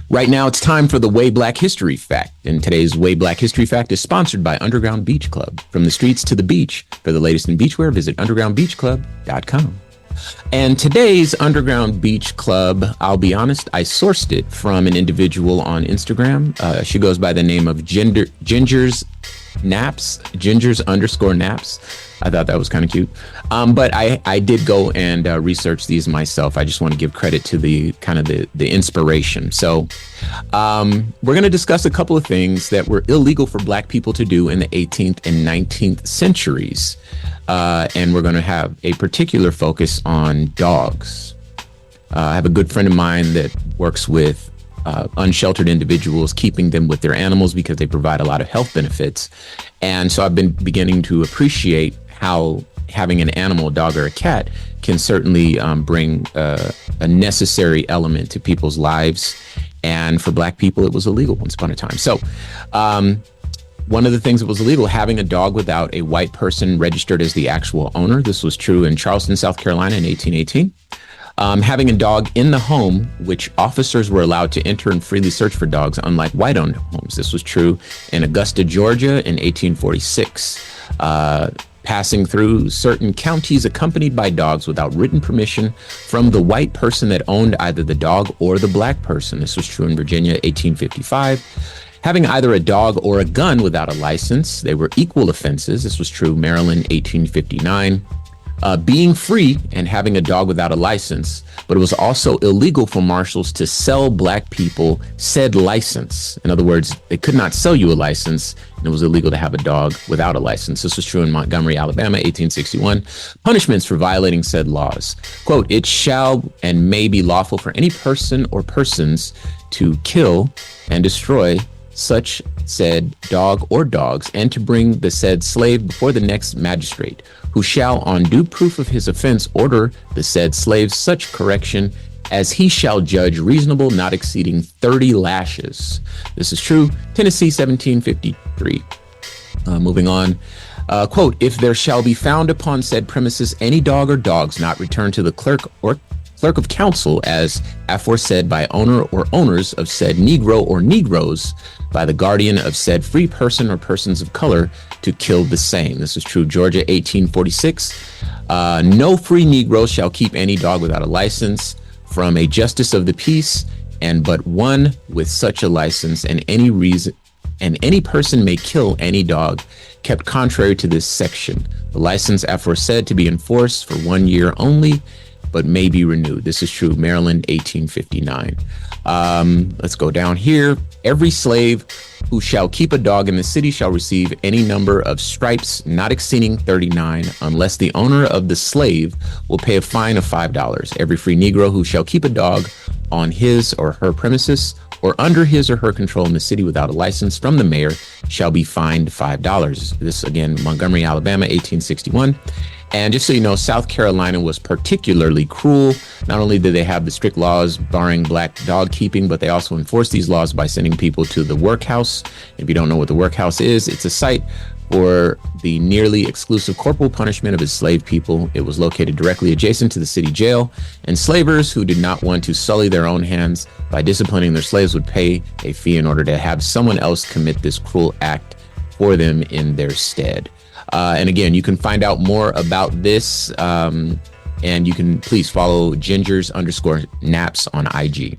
Right now, it's time for the Way Black History Fact. And today's Way Black History Fact is sponsored by Underground Beach Club. From the streets to the beach. For the latest in beachwear, visit undergroundbeachclub.com. And today's Underground Beach Club, I'll be honest, I sourced it from an individual on Instagram. She goes by the name of Gingers Naps, Gingers_Naps. I thought that was kind of cute. But I did go and research these myself. I just want to give credit to the kind of the inspiration. So we're going to discuss a couple of things that were illegal for Black people to do in the 18th and 19th centuries. And we're going to have a particular focus on dogs. I have a good friend of mine that works with unsheltered individuals, keeping them with their animals because they provide a lot of health benefits. And so I've been beginning to appreciate how having an animal, a dog or a cat, can certainly bring a necessary element to people's lives. And for Black people, it was illegal once upon a time. So one of the things that was illegal, having a dog without a white person registered as the actual owner. This was true in Charleston, South Carolina in 1818. Having a dog in the home, which officers were allowed to enter and freely search for dogs, unlike white-owned homes. This was true in Augusta, Georgia in 1846. Passing through certain counties accompanied by dogs without written permission from the white person that owned either the dog or the Black person. This was true in Virginia, 1855. Having either a dog or a gun without a license, they were equal offenses. This was true Maryland, 1859. Being free and having a dog without a license, but it was also illegal for marshals to sell Black people said license. In other words, they could not sell you a license, and it was illegal to have a dog without a license. This was true in Montgomery, Alabama, 1861. Punishments for violating said laws. Quote, it shall and may be lawful for any person or persons to kill and destroy such said dog or dogs, and to bring the said slave before the next magistrate, who shall on due proof of his offense order the said slave such correction as he shall judge reasonable, not exceeding 30 lashes. This is true, Tennessee, 1753. Moving on. Quote, if there shall be found upon said premises any dog or dogs not returned to the clerk of council as aforesaid by owner or owners of said Negro or Negroes by the guardian of said free person or persons of color to kill the same. This is true, Georgia, 1846. No free Negro shall keep any dog without a license from a justice of the peace, and but one with such a license, and any person may kill any dog kept contrary to this section. The license aforesaid to be enforced for 1 year only, but may be renewed. This is true, Maryland, 1859. Let's go down here. Every slave who shall keep a dog in the city shall receive any number of stripes not exceeding 39, unless the owner of the slave will pay a fine of $5. Every free Negro who shall keep a dog on his or her premises or under his or her control in the city without a license from the mayor shall be fined $5. This again, Montgomery, Alabama, 1861. And just so you know, South Carolina was particularly cruel. Not only did they have the strict laws barring Black dog keeping, but they also enforced these laws by sending people to the workhouse. If you don't know what the workhouse is, it's a site for the nearly exclusive corporal punishment of enslaved people. It was located directly adjacent to the city jail, and slavers who did not want to sully their own hands by disciplining their slaves would pay a fee in order to have someone else commit this cruel act for them in their stead. And again, you can find out more about this, and you can please follow Gingers_Naps on IG.